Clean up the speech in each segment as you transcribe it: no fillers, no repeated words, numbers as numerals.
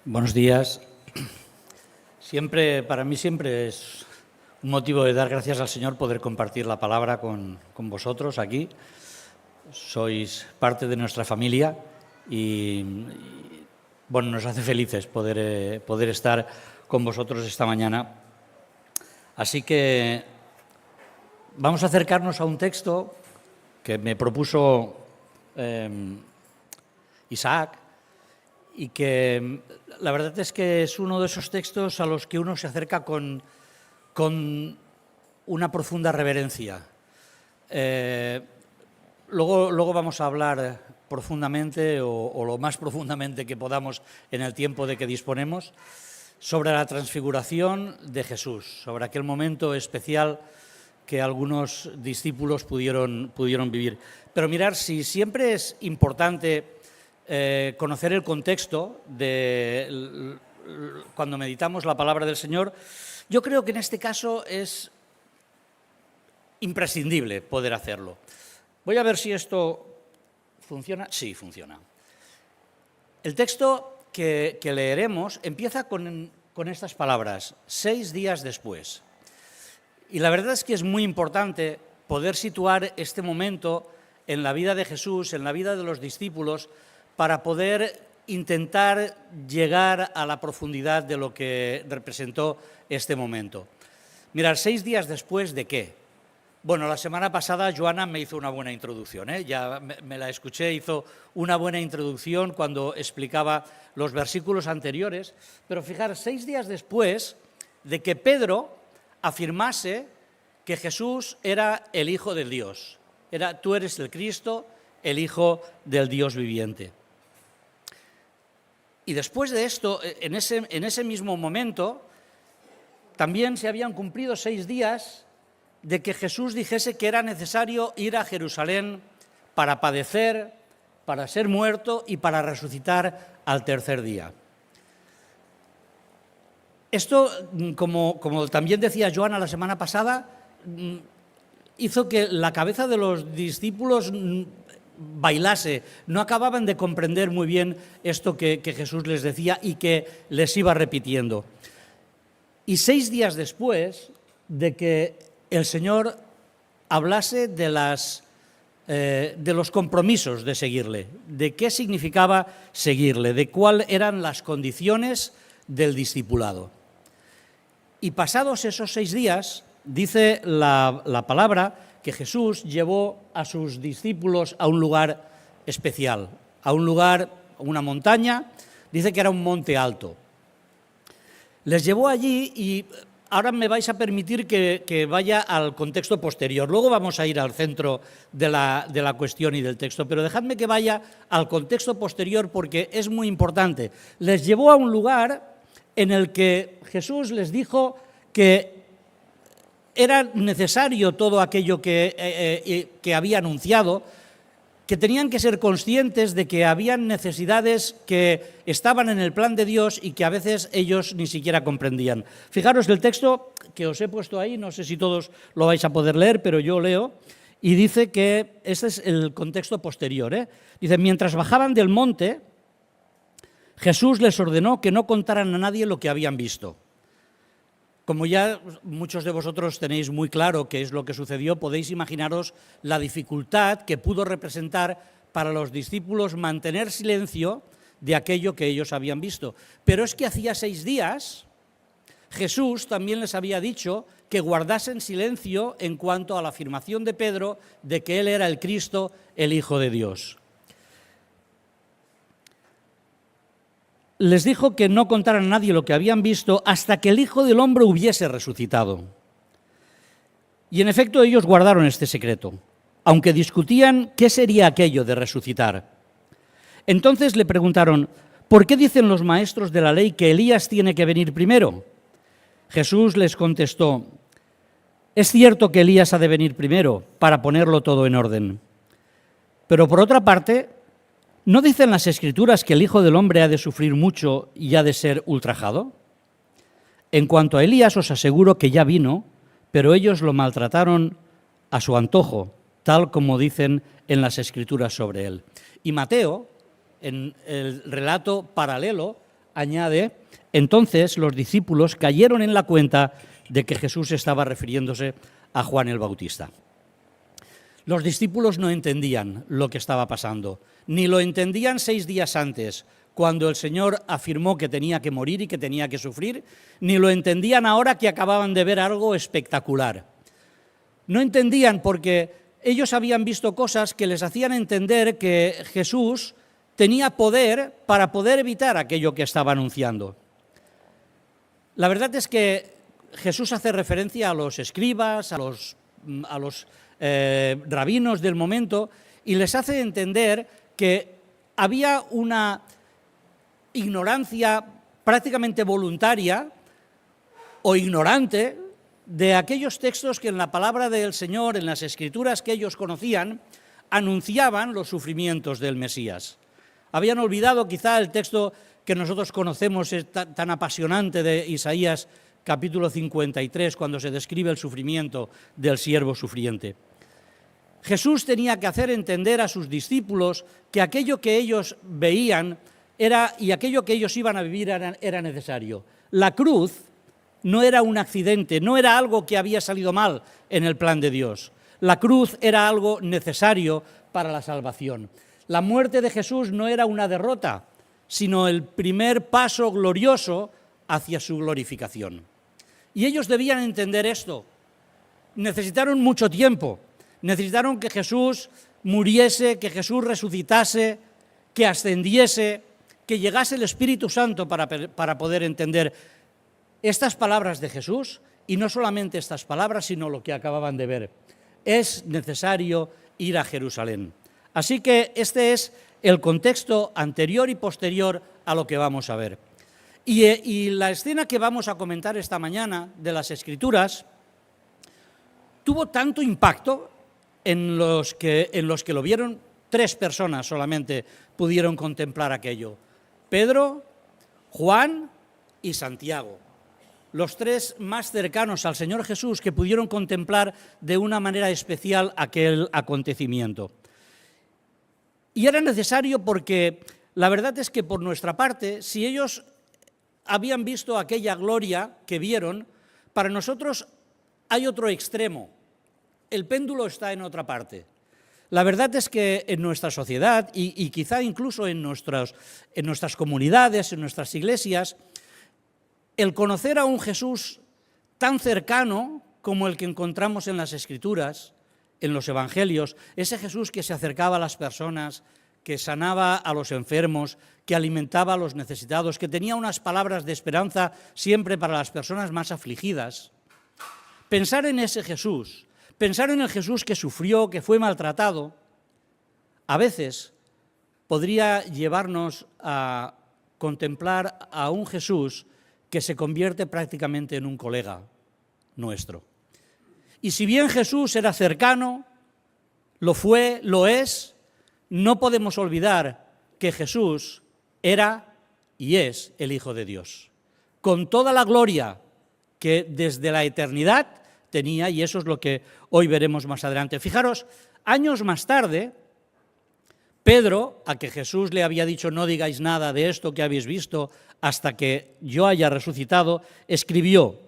Buenos días. Para mí siempre es un motivo de dar gracias al Señor poder compartir la palabra con vosotros aquí. Sois parte de nuestra familia y nos hace felices poder estar con vosotros esta mañana. Así que vamos a acercarnos a un texto que me propuso Isaac, y que la verdad es que es uno de esos textos a los que uno se acerca con una profunda reverencia. Luego vamos a hablar profundamente o lo más profundamente que podamos en el tiempo de que disponemos sobre la transfiguración de Jesús, sobre aquel momento especial que algunos discípulos pudieron vivir. Pero mirar, si siempre es importante conocer el contexto de cuando meditamos la palabra del Señor, yo creo que en este caso es imprescindible poder hacerlo. Voy a ver si esto funciona. Sí, funciona. El texto que leeremos empieza con estas palabras: 6 días después. Y la verdad es que es muy importante poder situar este momento en la vida de Jesús, en la vida de los discípulos, para poder intentar llegar a la profundidad de lo que representó este momento. Mirad, 6 días después ¿de qué? Bueno, la semana pasada Joana me hizo una buena introducción, ya me la escuché, hizo una buena introducción cuando explicaba los versículos anteriores, pero fijar, 6 días después de que Pedro afirmase que Jesús era el Hijo de Dios, tú eres el Cristo, el Hijo del Dios viviente. Y después de esto, en ese mismo momento, también se habían cumplido 6 días de que Jesús dijese que era necesario ir a Jerusalén para padecer, para ser muerto y para resucitar al tercer día. Esto, como también decía Joana la semana pasada, hizo que la cabeza de los discípulos bailase, no acababan de comprender muy bien esto que Jesús les decía y que les iba repitiendo. Y 6 días después de que el Señor hablase de los compromisos de seguirle, de qué significaba seguirle, de cuáles eran las condiciones del discipulado. Y pasados esos 6 días, dice la palabra que Jesús llevó a sus discípulos a un lugar especial, a un lugar, una montaña, dice que era un monte alto. Les llevó allí y ahora me vais a permitir que vaya al contexto posterior. Luego vamos a ir al centro de la cuestión y del texto, pero dejadme que vaya al contexto posterior porque es muy importante. Les llevó a un lugar en el que Jesús les dijo que era necesario todo aquello que había anunciado, que tenían que ser conscientes de que habían necesidades que estaban en el plan de Dios y que a veces ellos ni siquiera comprendían. Fijaros el texto que os he puesto ahí, no sé si todos lo vais a poder leer, pero yo leo, y dice que este es el contexto posterior. Dice, mientras bajaban del monte, Jesús les ordenó que no contaran a nadie lo que habían visto. Como ya muchos de vosotros tenéis muy claro qué es lo que sucedió, podéis imaginaros la dificultad que pudo representar para los discípulos mantener silencio de aquello que ellos habían visto. Pero es que hacía 6 días Jesús también les había dicho que guardasen silencio en cuanto a la afirmación de Pedro de que él era el Cristo, el Hijo de Dios. Les dijo que no contaran a nadie lo que habían visto hasta que el Hijo del Hombre hubiese resucitado. Y en efecto ellos guardaron este secreto, aunque discutían qué sería aquello de resucitar. Entonces le preguntaron, ¿por qué dicen los maestros de la ley que Elías tiene que venir primero? Jesús les contestó, es cierto que Elías ha de venir primero para ponerlo todo en orden. Pero por otra parte, ¿no dicen las Escrituras que el Hijo del Hombre ha de sufrir mucho y ha de ser ultrajado? En cuanto a Elías, os aseguro que ya vino, pero ellos lo maltrataron a su antojo, tal como dicen en las Escrituras sobre él. Y Mateo, en el relato paralelo añade, entonces los discípulos cayeron en la cuenta de que Jesús estaba refiriéndose a Juan el Bautista. Los discípulos no entendían lo que estaba pasando, ni lo entendían 6 días antes, cuando el Señor afirmó que tenía que morir y que tenía que sufrir, ni lo entendían ahora que acababan de ver algo espectacular. No entendían porque ellos habían visto cosas que les hacían entender que Jesús tenía poder para poder evitar aquello que estaba anunciando. La verdad es que Jesús hace referencia a los escribas, a los rabinos del momento, y les hace entender que había una ignorancia prácticamente voluntaria o ignorante de aquellos textos que en la palabra del Señor, en las escrituras que ellos conocían, anunciaban los sufrimientos del Mesías. Habían olvidado quizá el texto que nosotros conocemos tan apasionante de Isaías capítulo 53, cuando se describe el sufrimiento del siervo sufriente. Jesús tenía que hacer entender a sus discípulos que aquello que ellos veían y aquello que ellos iban a vivir era necesario. La cruz no era un accidente, no era algo que había salido mal en el plan de Dios. La cruz era algo necesario para la salvación. La muerte de Jesús no era una derrota, sino el primer paso glorioso hacia su glorificación. Y ellos debían entender esto. Necesitaron mucho tiempo, necesitaron que Jesús muriese, que Jesús resucitase, que ascendiese, que llegase el Espíritu Santo para poder entender estas palabras de Jesús, y no solamente estas palabras, sino lo que acababan de ver. Es necesario ir a Jerusalén. Así que este es el contexto anterior y posterior a lo que vamos a ver. Y la escena que vamos a comentar esta mañana de las Escrituras tuvo tanto impacto en los que lo vieron. 3 personas solamente pudieron contemplar aquello: Pedro, Juan y Santiago. Los 3 más cercanos al Señor Jesús que pudieron contemplar de una manera especial aquel acontecimiento. Y era necesario porque la verdad es que por nuestra parte, si ellos habían visto aquella gloria que vieron, para nosotros hay otro extremo. El péndulo está en otra parte. La verdad es que en nuestra sociedad y quizá incluso en nuestras comunidades, en nuestras iglesias, el conocer a un Jesús tan cercano como el que encontramos en las Escrituras, en los Evangelios, ese Jesús que se acercaba a las personas, que sanaba a los enfermos, que alimentaba a los necesitados, que tenía unas palabras de esperanza siempre para las personas más afligidas. Pensar en ese Jesús, pensar en el Jesús que sufrió, que fue maltratado, a veces podría llevarnos a contemplar a un Jesús que se convierte prácticamente en un colega nuestro. Y si bien Jesús era cercano, lo fue, lo es, no podemos olvidar que Jesús era y es el Hijo de Dios, con toda la gloria que desde la eternidad tenía, y eso es lo que hoy veremos más adelante. Fijaros, años más tarde, Pedro, a que Jesús le había dicho no digáis nada de esto que habéis visto hasta que yo haya resucitado, escribió: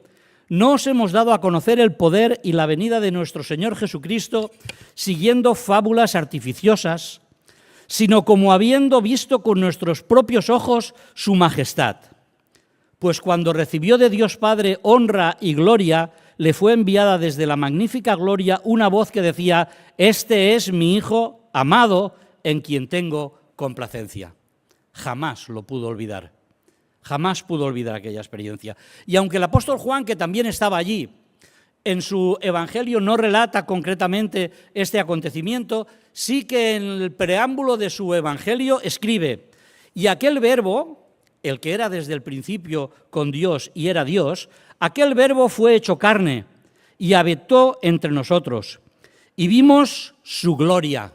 no os hemos dado a conocer el poder y la venida de nuestro Señor Jesucristo siguiendo fábulas artificiosas, sino como habiendo visto con nuestros propios ojos su majestad. Pues cuando recibió de Dios Padre honra y gloria, le fue enviada desde la magnífica gloria una voz que decía: este es mi Hijo amado, en quien tengo complacencia. Jamás lo pudo olvidar. Jamás pudo olvidar aquella experiencia. Y aunque el apóstol Juan, que también estaba allí, en su evangelio no relata concretamente este acontecimiento, sí que en el preámbulo de su evangelio escribe: y aquel verbo, el que era desde el principio con Dios y era Dios, aquel verbo fue hecho carne y habitó entre nosotros. Y vimos su gloria,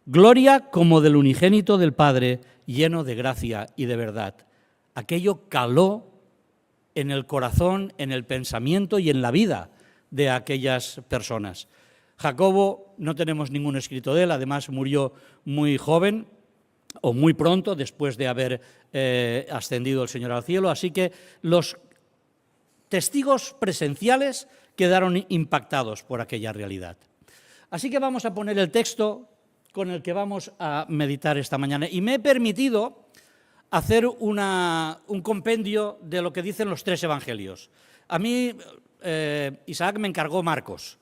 gloria como del unigénito del Padre, lleno de gracia y de verdad. Aquello caló en el corazón, en el pensamiento y en la vida de aquellas personas. Jacobo, no tenemos ningún escrito de él, además murió muy joven, o muy pronto, después de haber ascendido el Señor al cielo. Así que los testigos presenciales quedaron impactados por aquella realidad. Así que vamos a poner el texto con el que vamos a meditar esta mañana. Y me he permitido hacer un compendio de lo que dicen los tres evangelios. A mí, Isaac me encargó Marcos,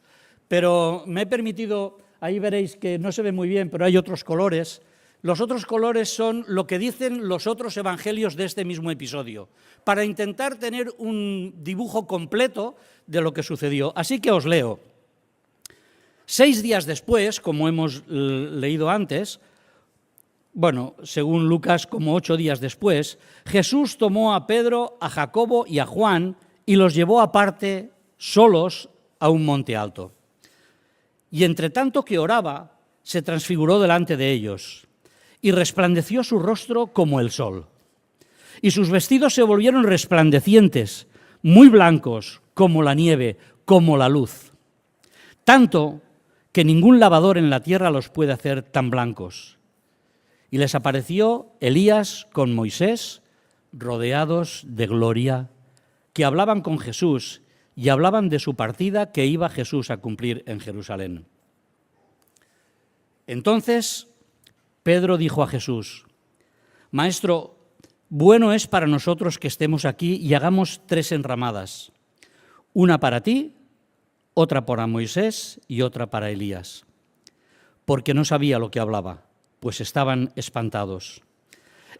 pero me he permitido, ahí veréis que no se ve muy bien, pero hay otros colores. Los otros colores son lo que dicen los otros evangelios de este mismo episodio, para intentar tener un dibujo completo de lo que sucedió. Así que os leo. 6 días después, como hemos leído antes, bueno, según Lucas, como 8 días después, Jesús tomó a Pedro, a Jacobo y a Juan y los llevó aparte, solos, a un monte alto. Y entre tanto que oraba, se transfiguró delante de ellos, y resplandeció su rostro como el sol. Y sus vestidos se volvieron resplandecientes, muy blancos, como la nieve, como la luz. Tanto que ningún lavador en la tierra los puede hacer tan blancos. Y les apareció Elías con Moisés, rodeados de gloria, que hablaban con Jesús y hablaban de su partida que iba Jesús a cumplir en Jerusalén. Entonces Pedro dijo a Jesús: Maestro, bueno es para nosotros que estemos aquí y hagamos 3 enramadas, una para ti, otra para Moisés y otra para Elías, porque no sabía lo que hablaba, pues estaban espantados.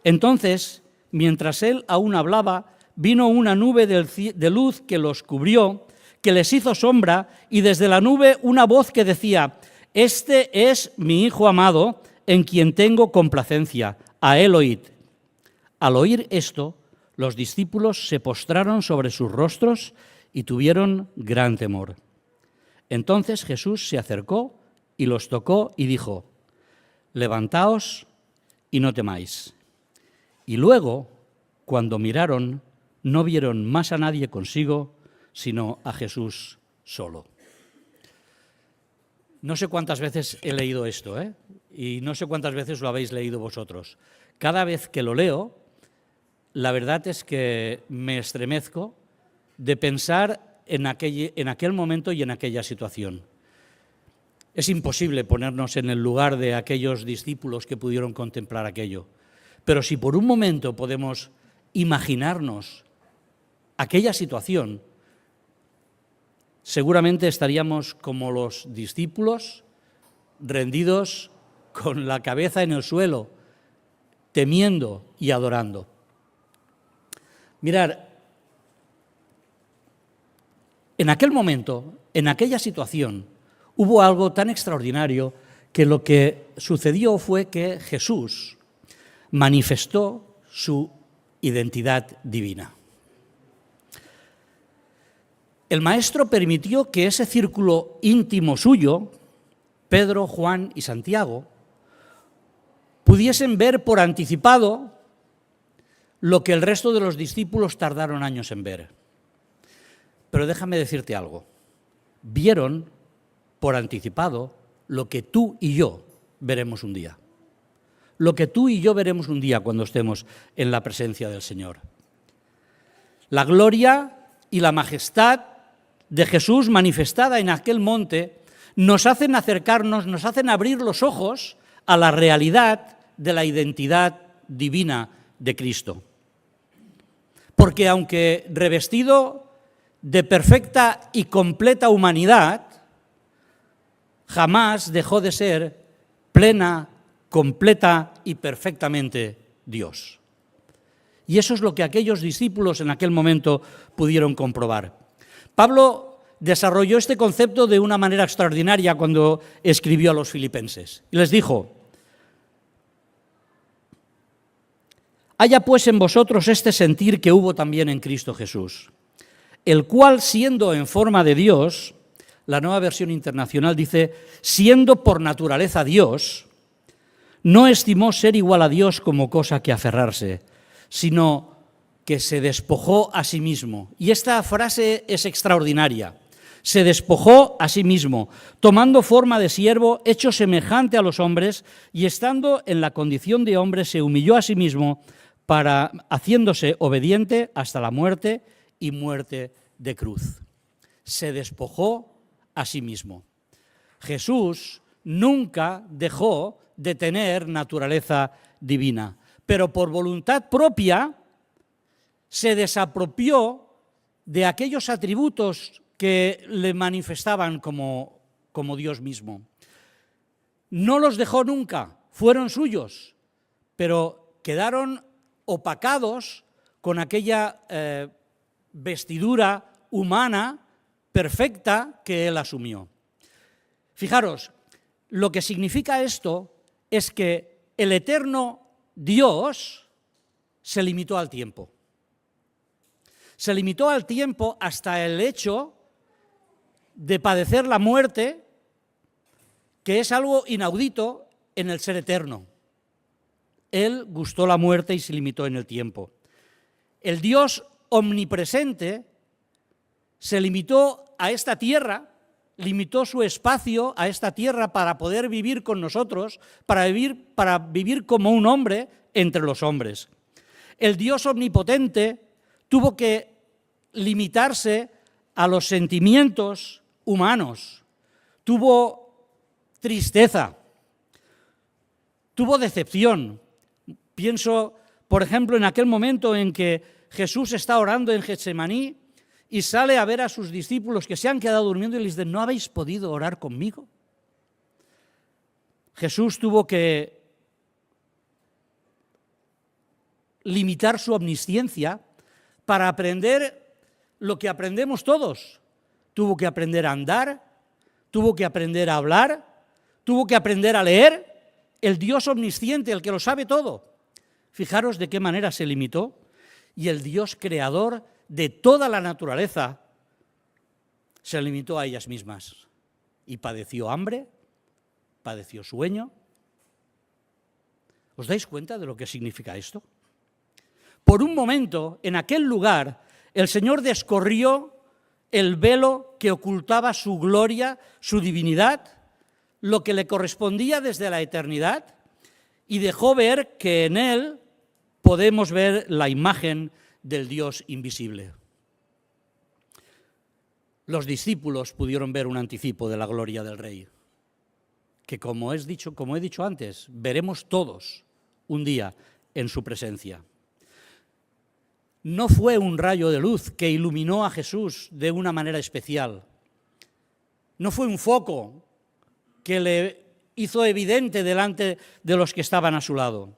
Entonces, mientras él aún hablaba, vino una nube de luz que los cubrió, que les hizo sombra, y desde la nube una voz que decía: Este es mi Hijo amado, en quien tengo complacencia, a él oíd. Al oír esto, los discípulos se postraron sobre sus rostros y tuvieron gran temor. Entonces Jesús se acercó y los tocó y dijo: Levantaos y no temáis. Y luego, cuando miraron, no vieron más a nadie consigo, sino a Jesús solo. No sé cuántas veces he leído esto, y no sé cuántas veces lo habéis leído vosotros. Cada vez que lo leo, la verdad es que me estremezco de pensar en aquel momento y en aquella situación. Es imposible ponernos en el lugar de aquellos discípulos que pudieron contemplar aquello. Pero si por un momento podemos imaginarnos aquella situación, seguramente estaríamos como los discípulos, rendidos con la cabeza en el suelo, temiendo y adorando. Mirad, en aquel momento, en aquella situación, hubo algo tan extraordinario que lo que sucedió fue que Jesús manifestó su identidad divina. El Maestro permitió que ese círculo íntimo suyo, Pedro, Juan y Santiago, pudiesen ver por anticipado lo que el resto de los discípulos tardaron años en ver. Pero déjame decirte algo, vieron por anticipado lo que tú y yo veremos un día. Lo que tú y yo veremos un día cuando estemos en la presencia del Señor. La gloria y la majestad de Jesús manifestada en aquel monte nos hacen acercarnos, nos hacen abrir los ojos a la realidad de la identidad divina de Cristo. Porque aunque revestido de perfecta y completa humanidad, jamás dejó de ser plena, completa y perfectamente Dios. Y eso es lo que aquellos discípulos en aquel momento pudieron comprobar. Pablo desarrolló este concepto de una manera extraordinaria cuando escribió a los filipenses. Y les dijo: haya pues en vosotros este sentir que hubo también en Cristo Jesús, el cual, siendo en forma de Dios, la Nueva Versión Internacional dice, siendo por naturaleza Dios, no estimó ser igual a Dios como cosa que aferrarse, sino que se despojó a sí mismo. Y esta frase es extraordinaria, Se despojó a sí mismo, tomando forma de siervo, hecho semejante a los hombres, y estando en la condición de hombre, se humilló a sí mismo, haciéndose obediente hasta la muerte y muerte de cruz. Se despojó a sí mismo. Jesús nunca dejó de tener naturaleza divina, pero por voluntad propia se desapropió de aquellos atributos que le manifestaban como Dios mismo. No los dejó nunca, fueron suyos, pero quedaron opacados con aquella vestidura humana perfecta que él asumió. Fijaros, lo que significa esto es que el eterno Dios se limitó al tiempo. Se limitó al tiempo hasta el hecho de padecer la muerte, que es algo inaudito en el ser eterno. Él gustó la muerte y se limitó en el tiempo. El Dios omnipresente se limitó a esta tierra, limitó su espacio a esta tierra para poder vivir con nosotros, para vivir como un hombre entre los hombres. El Dios omnipotente tuvo que limitarse a los sentimientos humanos, tuvo tristeza, tuvo decepción. Pienso, por ejemplo, en aquel momento en que Jesús está orando en Getsemaní y sale a ver a sus discípulos que se han quedado durmiendo y les dice: ¿no habéis podido orar conmigo? Jesús tuvo que limitar su omnisciencia para aprender lo que aprendemos todos. Tuvo que aprender a andar, tuvo que aprender a hablar, tuvo que aprender a leer. El Dios omnisciente, el que lo sabe todo. Fijaros de qué manera se limitó. Y el Dios creador de toda la naturaleza se limitó a ellas mismas. Y padeció hambre, padeció sueño. ¿Os dais cuenta de lo que significa esto? Por un momento, en aquel lugar, el Señor descorrió el velo que ocultaba su gloria, su divinidad, lo que le correspondía desde la eternidad, y dejó ver que en Él podemos ver la imagen del Dios invisible. Los discípulos pudieron ver un anticipo de la gloria del Rey, que como he dicho antes, veremos todos un día en su presencia. No fue un rayo de luz que iluminó a Jesús de una manera especial. No fue un foco que le hizo evidente delante de los que estaban a su lado.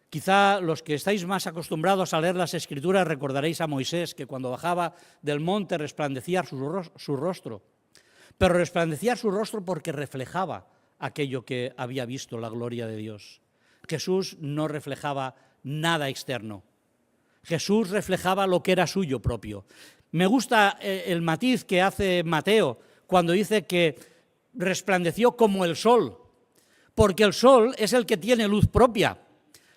Quizá los que estáis más acostumbrados a leer las Escrituras recordaréis a Moisés, que cuando bajaba del monte resplandecía su rostro. Pero resplandecía su rostro porque reflejaba aquello que había visto, la gloria de Dios. Jesús no reflejaba nada externo. Jesús reflejaba lo que era suyo propio. Me gusta el matiz que hace Mateo cuando dice que resplandeció como el sol, porque el sol es el que tiene luz propia,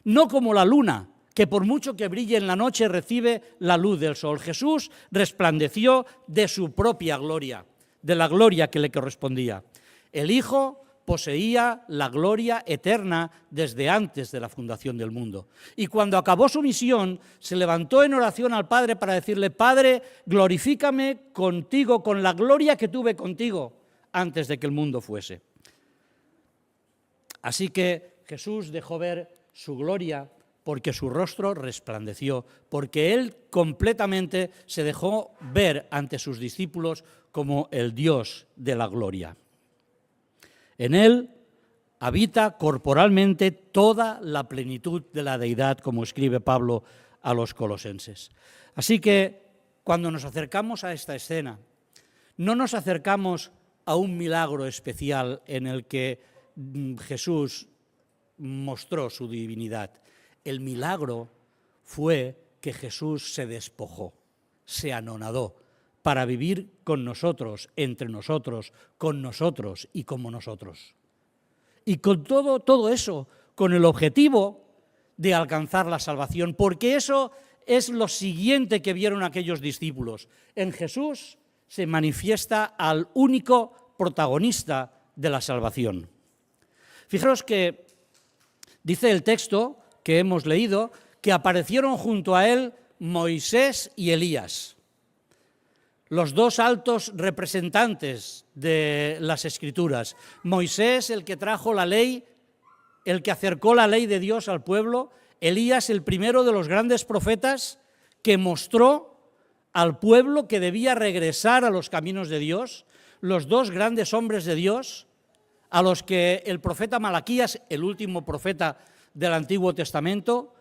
no como la luna, que por mucho que brille en la noche recibe la luz del sol. Jesús resplandeció de su propia gloria, de la gloria que le correspondía. El Hijo poseía la gloria eterna desde antes de la fundación del mundo. Y cuando acabó su misión, se levantó en oración al Padre para decirle: Padre, glorifícame contigo, con la gloria que tuve contigo antes de que el mundo fuese. Así que Jesús dejó ver su gloria porque su rostro resplandeció, porque Él completamente se dejó ver ante sus discípulos como el Dios de la gloria. En Él habita corporalmente toda la plenitud de la deidad, como escribe Pablo a los colosenses. Así que cuando nos acercamos a esta escena, no nos acercamos a un milagro especial en el que Jesús mostró su divinidad. El milagro fue que Jesús se despojó, se anonadó, para vivir con nosotros, entre nosotros, con nosotros y como nosotros. Y con todo eso, con el objetivo de alcanzar la salvación, porque eso es lo siguiente que vieron aquellos discípulos. En Jesús se manifiesta al único protagonista de la salvación. Fijaros que dice el texto que hemos leído que aparecieron junto a él Moisés y Elías, los dos altos representantes de las Escrituras. Moisés, el que trajo la ley, el que acercó la ley de Dios al pueblo; Elías, el primero de los grandes profetas que mostró al pueblo que debía regresar a los caminos de Dios, los dos grandes hombres de Dios, a los que el profeta Malaquías, el último profeta del Antiguo Testamento,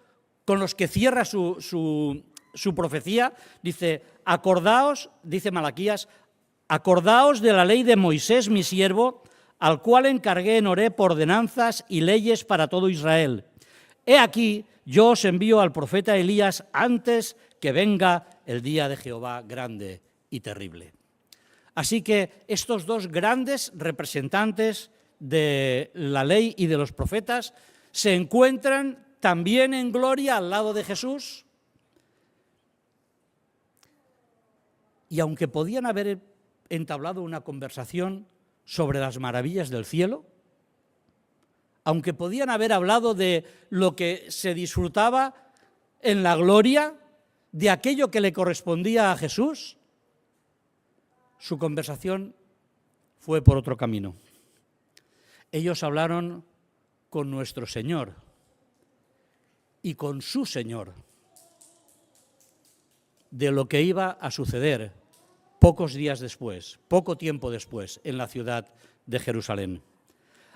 con los que cierra su profecía, dice: acordaos, dice Malaquías, acordaos de la ley de Moisés, mi siervo, al cual encargué en Horeb ordenanzas y leyes para todo Israel. He aquí, yo os envío al profeta Elías antes que venga el día de Jehová grande y terrible. Así que estos dos grandes representantes de la ley y de los profetas se encuentran también en gloria al lado de Jesús. Y aunque podían haber entablado una conversación sobre las maravillas del cielo, aunque podían haber hablado de lo que se disfrutaba en la gloria, de aquello que le correspondía a Jesús, su conversación fue por otro camino. Ellos hablaron con nuestro Señor y con su Señor de lo que iba a suceder pocos días después, poco tiempo después, en la ciudad de Jerusalén.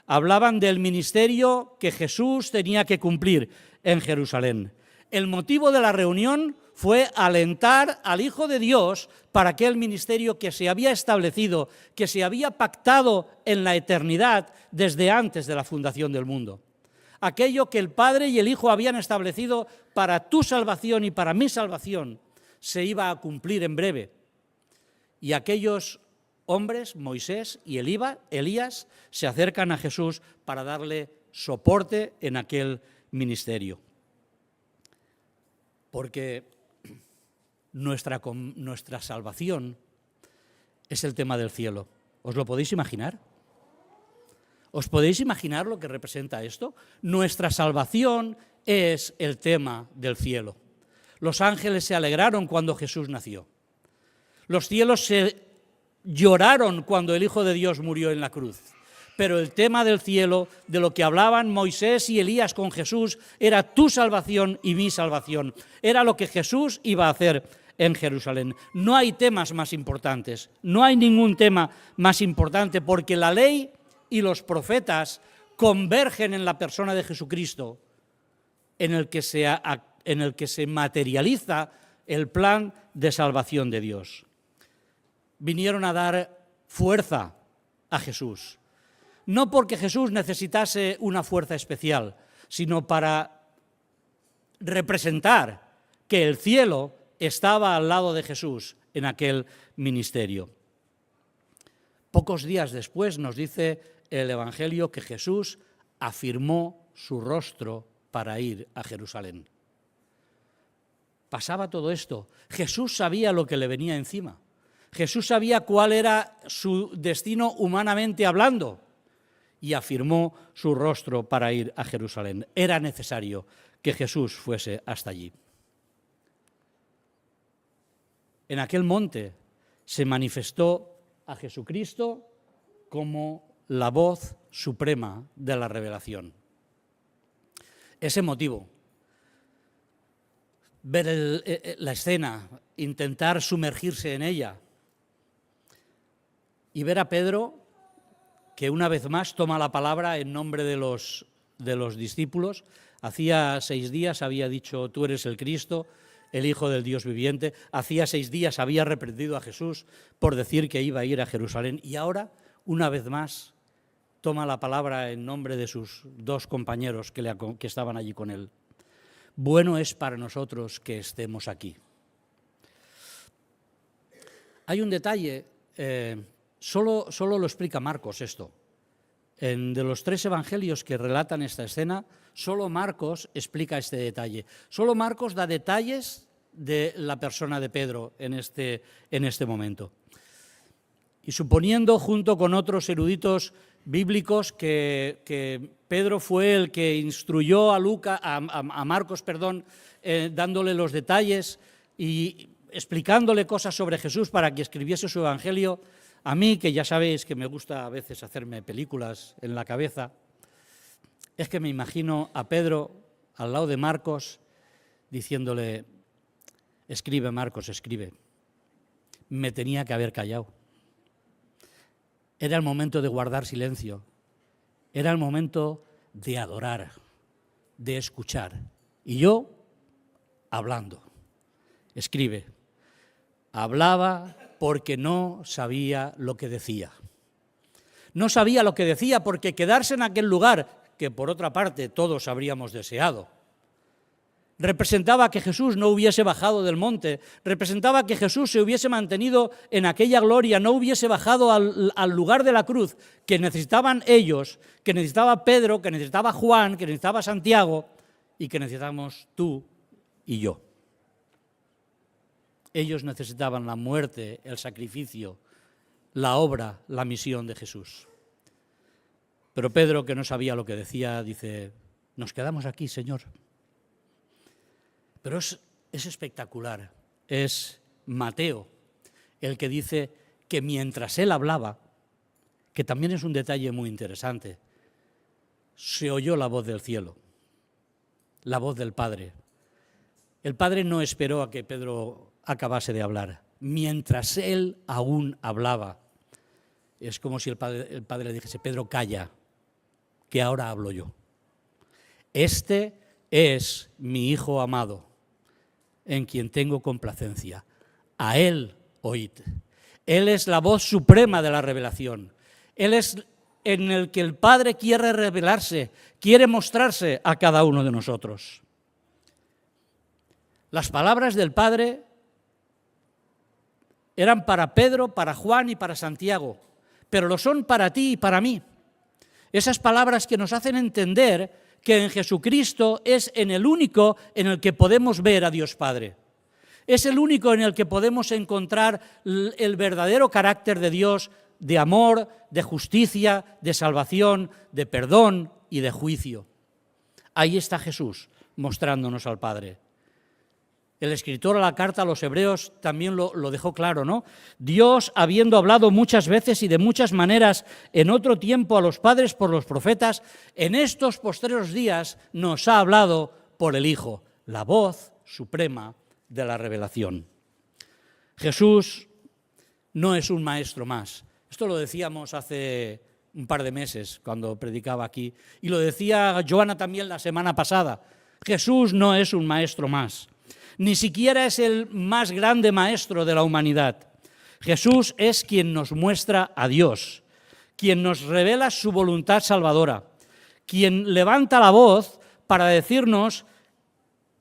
Hablaban del ministerio que Jesús tenía que cumplir en Jerusalén. El motivo de la reunión fue alentar al Hijo de Dios para aquel ministerio que se había establecido, que se había pactado en la eternidad desde antes de la fundación del mundo. Aquello que el Padre y el Hijo habían establecido para tu salvación y para mi salvación se iba a cumplir en breve. Y aquellos hombres, Moisés y Elías, se acercan a Jesús para darle soporte en aquel ministerio. Porque nuestra salvación es el tema del cielo. ¿Os lo podéis imaginar? ¿Os podéis imaginar lo que representa esto? Nuestra salvación es el tema del cielo. Los ángeles se alegraron cuando Jesús nació. Los cielos se lloraron cuando el Hijo de Dios murió en la cruz. Pero el tema del cielo, de lo que hablaban Moisés y Elías con Jesús, era tu salvación y mi salvación. Era lo que Jesús iba a hacer en Jerusalén. No hay temas más importantes, no hay ningún tema más importante, porque la ley y los profetas convergen en la persona de Jesucristo, en el que se materializa el plan de salvación de Dios. Vinieron a dar fuerza a Jesús. No porque Jesús necesitase una fuerza especial, sino para representar que el cielo estaba al lado de Jesús en aquel ministerio. Pocos días después nos dice el Evangelio que Jesús afirmó su rostro para ir a Jerusalén. Pasaba todo esto. Jesús sabía lo que le venía encima. Jesús sabía cuál era su destino humanamente hablando y afirmó su rostro para ir a Jerusalén. Era necesario que Jesús fuese hasta allí. En aquel monte se manifestó a Jesucristo como la voz suprema de la revelación. Es emotivo ver la escena, intentar sumergirse en ella y ver a Pedro, que una vez más toma la palabra en nombre de los discípulos. Hacía 6 días había dicho: tú eres el Cristo, el Hijo del Dios viviente. Hacía 6 días había reprendido a Jesús por decir que iba a ir a Jerusalén. Y ahora, una vez más, toma la palabra en nombre de sus 2 compañeros que estaban allí con él. Bueno es para nosotros que estemos aquí. Hay un detalle, solo lo explica Marcos esto. De los 3 evangelios que relatan esta escena, solo Marcos explica este detalle. Solo Marcos da detalles de la persona de Pedro en este momento. Y suponiendo, junto con otros eruditos bíblicos, que Pedro fue el que instruyó a Marcos, dándole los detalles y explicándole cosas sobre Jesús para que escribiese su evangelio, a mí, que ya sabéis que me gusta a veces hacerme películas en la cabeza, es que me imagino a Pedro al lado de Marcos diciéndole: escribe, Marcos, escribe. Me tenía que haber callado. Era el momento de guardar silencio. Era el momento de adorar, de escuchar. Y yo, hablando. Escribe. Hablaba porque no sabía lo que decía. No sabía lo que decía porque quedarse en aquel lugar, que por otra parte todos habríamos deseado, representaba que Jesús no hubiese bajado del monte, representaba que Jesús se hubiese mantenido en aquella gloria, no hubiese bajado al lugar de la cruz que necesitaban ellos, que necesitaba Pedro, que necesitaba Juan, que necesitaba Santiago y que necesitamos tú y yo. Ellos necesitaban la muerte, el sacrificio, la obra, la misión de Jesús. Pero Pedro, que no sabía lo que decía, dice: nos quedamos aquí, Señor. Pero es espectacular, es Mateo el que dice que mientras él hablaba, que también es un detalle muy interesante, se oyó la voz del cielo, la voz del Padre. El Padre no esperó a que Pedro acabase de hablar. Mientras él aún hablaba, es como si el padre le dijese: Pedro, calla, que ahora hablo yo. Este es mi Hijo amado, en quien tengo complacencia. A Él oíd. Él es la voz suprema de la revelación. Él es en el que el Padre quiere revelarse, quiere mostrarse a cada uno de nosotros. Las palabras del Padre eran para Pedro, para Juan y para Santiago, pero lo son para ti y para mí. Esas palabras que nos hacen entender que en Jesucristo es en el único en el que podemos ver a Dios Padre. Es el único en el que podemos encontrar el verdadero carácter de Dios, de amor, de justicia, de salvación, de perdón y de juicio. Ahí está Jesús mostrándonos al Padre. El escritor a la carta a los Hebreos también lo dejó claro, ¿no? Dios, habiendo hablado muchas veces y de muchas maneras en otro tiempo a los padres por los profetas, en estos postreros días nos ha hablado por el Hijo, la voz suprema de la revelación. Jesús no es un maestro más. Esto lo decíamos hace un par de meses cuando predicaba aquí, y lo decía Joana también la semana pasada. Jesús no es un maestro más. Ni siquiera es el más grande maestro de la humanidad. Jesús es quien nos muestra a Dios, quien nos revela su voluntad salvadora, quien levanta la voz para decirnos: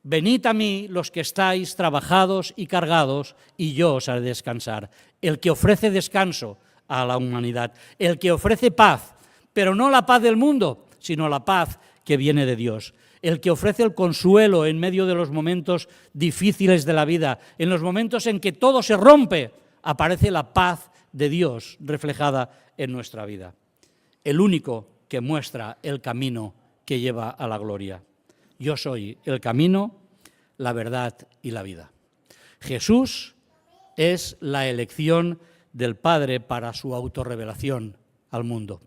venid a mí los que estáis trabajados y cargados, y yo os haré descansar. El que ofrece descanso a la humanidad, el que ofrece paz, pero no la paz del mundo, sino la paz que viene de Dios. El que ofrece el consuelo en medio de los momentos difíciles de la vida, en los momentos en que todo se rompe, aparece la paz de Dios reflejada en nuestra vida. El único que muestra el camino que lleva a la gloria. Yo soy el camino, la verdad y la vida. Jesús es la elección del Padre para su autorrevelación al mundo.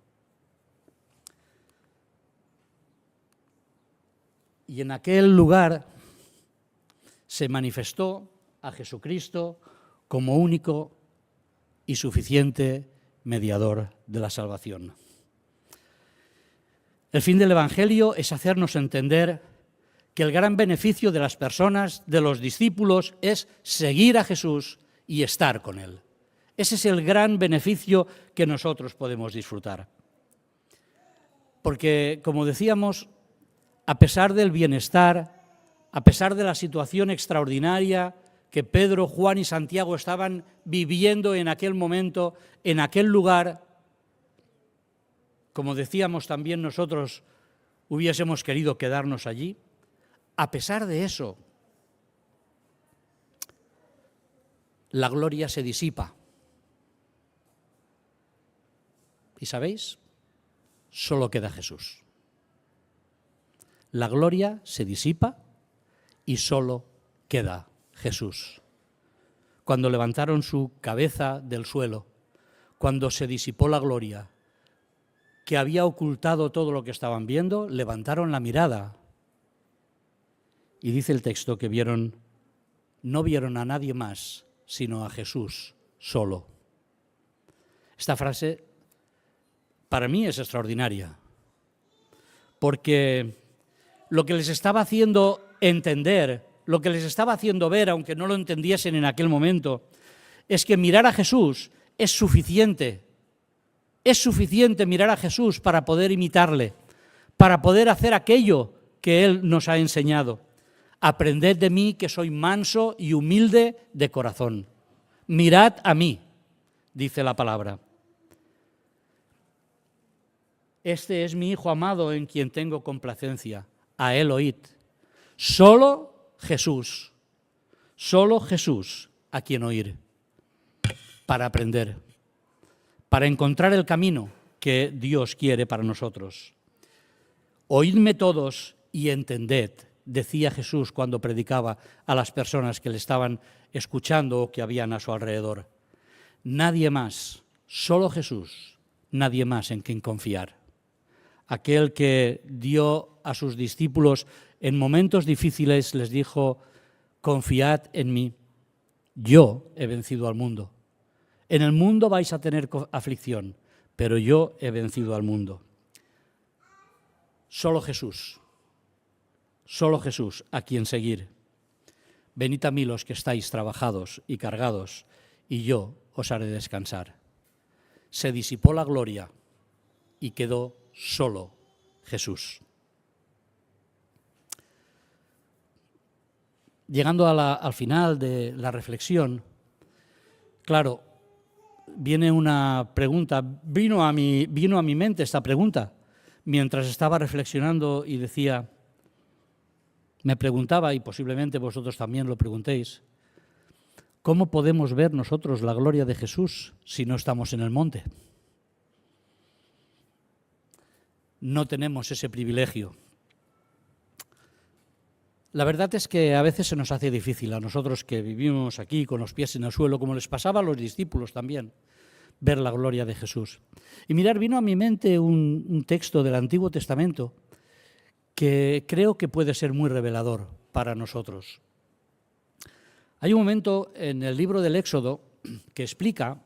Y en aquel lugar se manifestó a Jesucristo como único y suficiente mediador de la salvación. El fin del Evangelio es hacernos entender que el gran beneficio de las personas, de los discípulos, es seguir a Jesús y estar con Él. Ese es el gran beneficio que nosotros podemos disfrutar. Porque, como decíamos, a pesar del bienestar, a pesar de la situación extraordinaria que Pedro, Juan y Santiago estaban viviendo en aquel momento, en aquel lugar, como decíamos también nosotros hubiésemos querido quedarnos allí, a pesar de eso, la gloria se disipa. ¿Y sabéis? Solo queda Jesús. La gloria se disipa y solo queda Jesús. Cuando levantaron su cabeza del suelo, cuando se disipó la gloria, que había ocultado todo lo que estaban viendo, levantaron la mirada. Y dice el texto que no vieron a nadie más, sino a Jesús solo. Esta frase para mí es extraordinaria, porque lo que les estaba haciendo entender, lo que les estaba haciendo ver, aunque no lo entendiesen en aquel momento, es que mirar a Jesús es suficiente. Es suficiente mirar a Jesús para poder imitarle, para poder hacer aquello que Él nos ha enseñado. Aprended de mí que soy manso y humilde de corazón. Mirad a mí, dice la palabra. Este es mi Hijo amado en quien tengo complacencia. A Él oíd. Solo Jesús a quien oír, para aprender, para encontrar el camino que Dios quiere para nosotros. Oídme todos y entended, decía Jesús cuando predicaba a las personas que le estaban escuchando o que habían a su alrededor. Nadie más, solo Jesús, nadie más en quien confiar. Aquel que dio a sus discípulos en momentos difíciles les dijo: confiad en mí, yo he vencido al mundo. En el mundo vais a tener aflicción, pero yo he vencido al mundo. Solo Jesús a quien seguir. Venid a mí los que estáis trabajados y cargados, y yo os haré descansar. Se disipó la gloria y quedó solo Jesús. Llegando al final de la reflexión, claro, viene una pregunta, vino a mi mente esta pregunta mientras estaba reflexionando y me preguntaba, y posiblemente vosotros también lo preguntéis, ¿cómo podemos ver nosotros la gloria de Jesús si no estamos en el monte? No tenemos ese privilegio. La verdad es que a veces se nos hace difícil a nosotros que vivimos aquí con los pies en el suelo, como les pasaba a los discípulos también, ver la gloria de Jesús. Y mirar, vino a mi mente un texto del Antiguo Testamento que creo que puede ser muy revelador para nosotros. Hay un momento en el libro del Éxodo que explica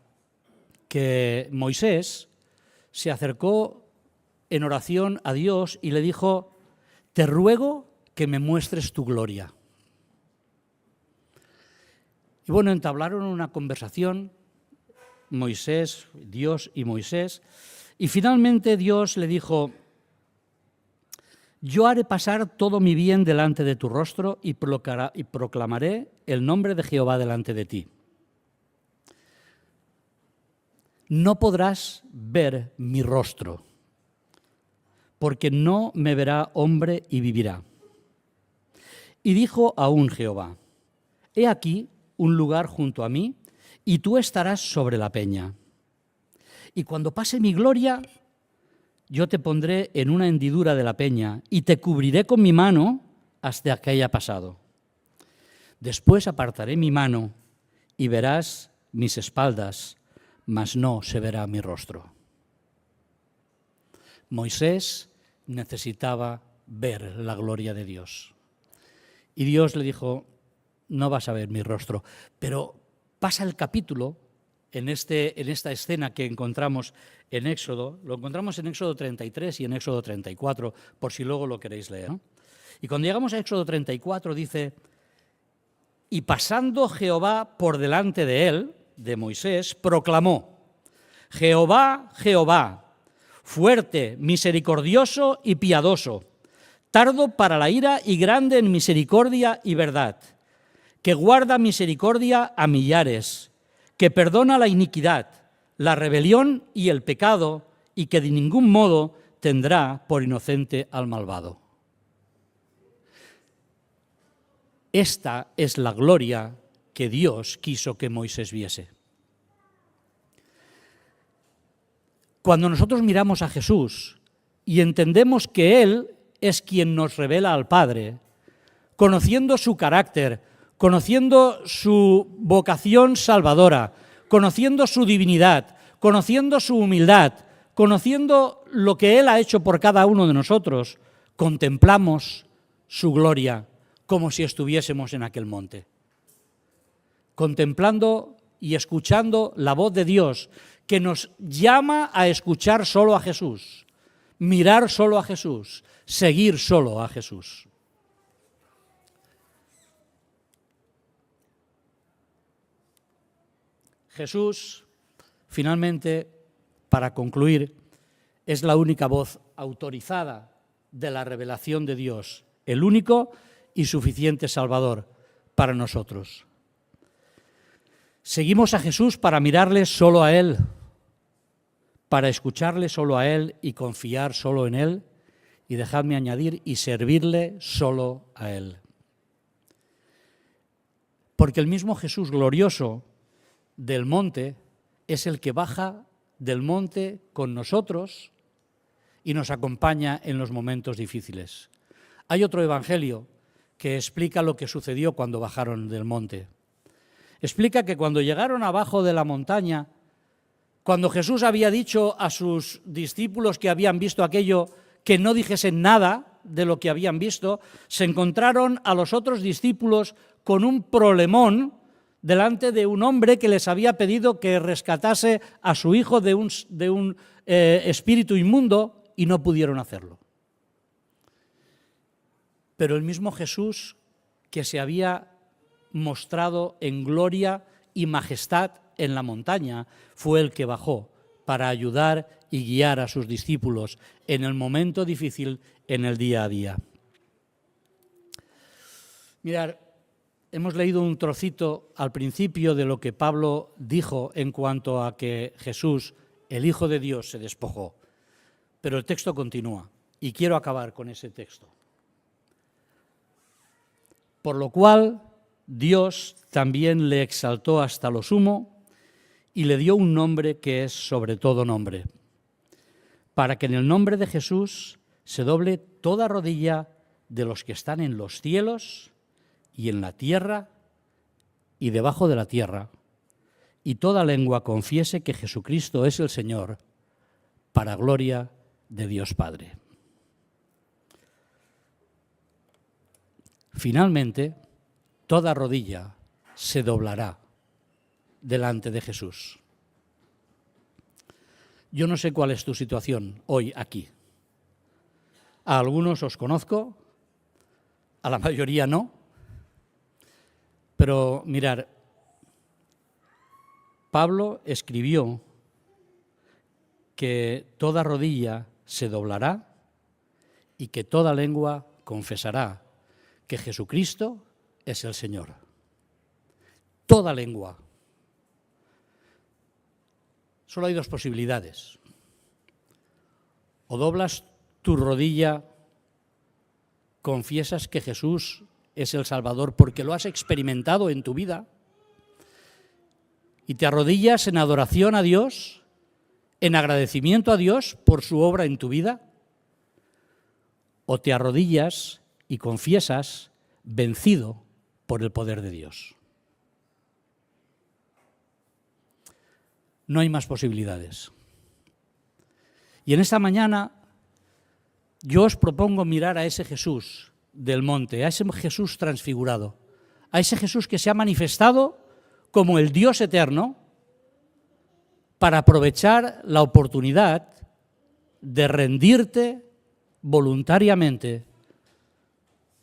que Moisés se acercó en oración a Dios y le dijo: te ruego que me muestres tu gloria. Y bueno, entablaron una conversación, Dios y Moisés, y finalmente Dios le dijo: yo haré pasar todo mi bien delante de tu rostro y proclamaré el nombre de Jehová delante de ti. No podrás ver mi rostro, porque no me verá hombre y vivirá. Y dijo aún Jehová: he aquí un lugar junto a mí, y tú estarás sobre la peña. Y cuando pase mi gloria, yo te pondré en una hendidura de la peña, y te cubriré con mi mano hasta que haya pasado. Después apartaré mi mano, y verás mis espaldas, mas no se verá mi rostro. Moisés necesitaba ver la gloria de Dios. Y Dios le dijo: no vas a ver mi rostro. Pero pasa el capítulo en esta escena que encontramos en Éxodo. Lo encontramos en Éxodo 33 y en Éxodo 34, por si luego lo queréis leer, ¿no? Y cuando llegamos a Éxodo 34 dice: y pasando Jehová por delante de él, de Moisés, proclamó: Jehová, Jehová, fuerte, misericordioso y piadoso, tardo para la ira y grande en misericordia y verdad, que guarda misericordia a millares, que perdona la iniquidad, la rebelión y el pecado, y que de ningún modo tendrá por inocente al malvado. Esta es la gloria que Dios quiso que Moisés viese. Cuando nosotros miramos a Jesús y entendemos que Él es quien nos revela al Padre, conociendo su carácter, conociendo su vocación salvadora, conociendo su divinidad, conociendo su humildad, conociendo lo que Él ha hecho por cada uno de nosotros, contemplamos su gloria como si estuviésemos en aquel monte. Contemplando y escuchando la voz de Dios que nos llama a escuchar solo a Jesús, mirar solo a Jesús, seguir solo a Jesús. Jesús, finalmente, para concluir, es la única voz autorizada de la revelación de Dios, el único y suficiente Salvador para nosotros. Seguimos a Jesús para mirarle solo a Él, para escucharle solo a Él y confiar solo en Él, y dejadme añadir, y servirle solo a Él. Porque el mismo Jesús glorioso del monte es el que baja del monte con nosotros y nos acompaña en los momentos difíciles. Hay otro evangelio que explica lo que sucedió cuando bajaron del monte. Explica que cuando llegaron abajo de la montaña, cuando Jesús había dicho a sus discípulos que habían visto aquello, que no dijesen nada de lo que habían visto, se encontraron a los otros discípulos con un problemón delante de un hombre que les había pedido que rescatase a su hijo de un espíritu inmundo, y no pudieron hacerlo. Pero el mismo Jesús, que se había mostrado en gloria y majestad en la montaña, fue el que bajó para ayudar y guiar a sus discípulos en el momento difícil, en el día a día. Mirad, hemos leído un trocito al principio de lo que Pablo dijo en cuanto a que Jesús, el Hijo de Dios, se despojó. Pero el texto continúa y quiero acabar con ese texto. Por lo cual Dios también le exaltó hasta lo sumo y le dio un nombre que es sobre todo nombre, para que en el nombre de Jesús se doble toda rodilla de los que están en los cielos y en la tierra y debajo de la tierra, y toda lengua confiese que Jesucristo es el Señor, para gloria de Dios Padre. Finalmente, toda rodilla se doblará delante de Jesús. Yo no sé cuál es tu situación hoy aquí. A algunos os conozco, a la mayoría no, pero mirad, Pablo escribió que toda rodilla se doblará y que toda lengua confesará que Jesucristo es el Señor. Toda lengua. Solo hay dos posibilidades. O doblas tu rodilla, confiesas que Jesús es el Salvador porque lo has experimentado en tu vida y te arrodillas en adoración a Dios, en agradecimiento a Dios por su obra en tu vida, o te arrodillas y confiesas vencido por el poder de Dios. No hay más posibilidades. Y en esta mañana yo os propongo mirar a ese Jesús del monte, a ese Jesús transfigurado, a ese Jesús que se ha manifestado como el Dios eterno, para aprovechar la oportunidad de rendirte voluntariamente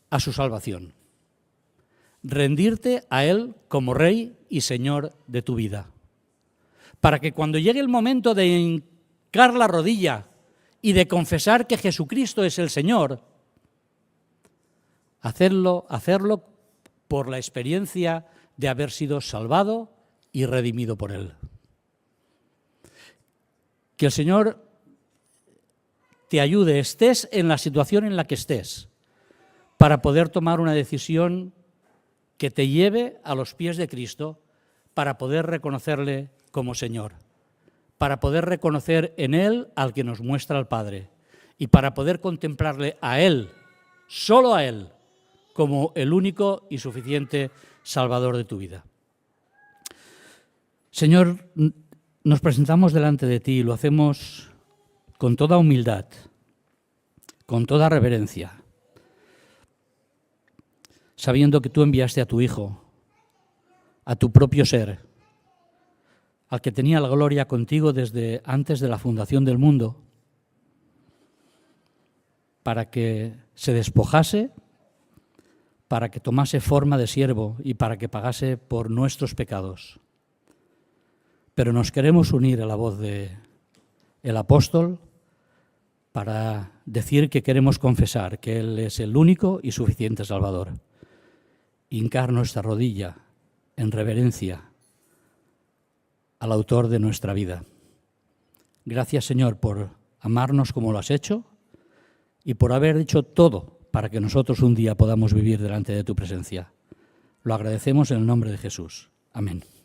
a su salvación. Rendirte a Él como Rey y Señor de tu vida. Para que cuando llegue el momento de hincar la rodilla y de confesar que Jesucristo es el Señor, hacerlo por la experiencia de haber sido salvado y redimido por Él. Que el Señor te ayude, estés en la situación en la que estés, para poder tomar una decisión que te lleve a los pies de Cristo, para poder reconocerle como Señor, para poder reconocer en Él al que nos muestra al Padre y para poder contemplarle a Él, solo a Él, como el único y suficiente Salvador de tu vida. Señor, nos presentamos delante de ti y lo hacemos con toda humildad, con toda reverencia, sabiendo que tú enviaste a tu Hijo, a tu propio ser, al que tenía la gloria contigo desde antes de la fundación del mundo, para que se despojase, para que tomase forma de siervo y para que pagase por nuestros pecados. Pero nos queremos unir a la voz del apóstol para decir que queremos confesar que Él es el único y suficiente Salvador. Hincar nuestra rodilla en reverencia al autor de nuestra vida. Gracias, Señor, por amarnos como lo has hecho y por haber hecho todo para que nosotros un día podamos vivir delante de tu presencia. Lo agradecemos en el nombre de Jesús. Amén.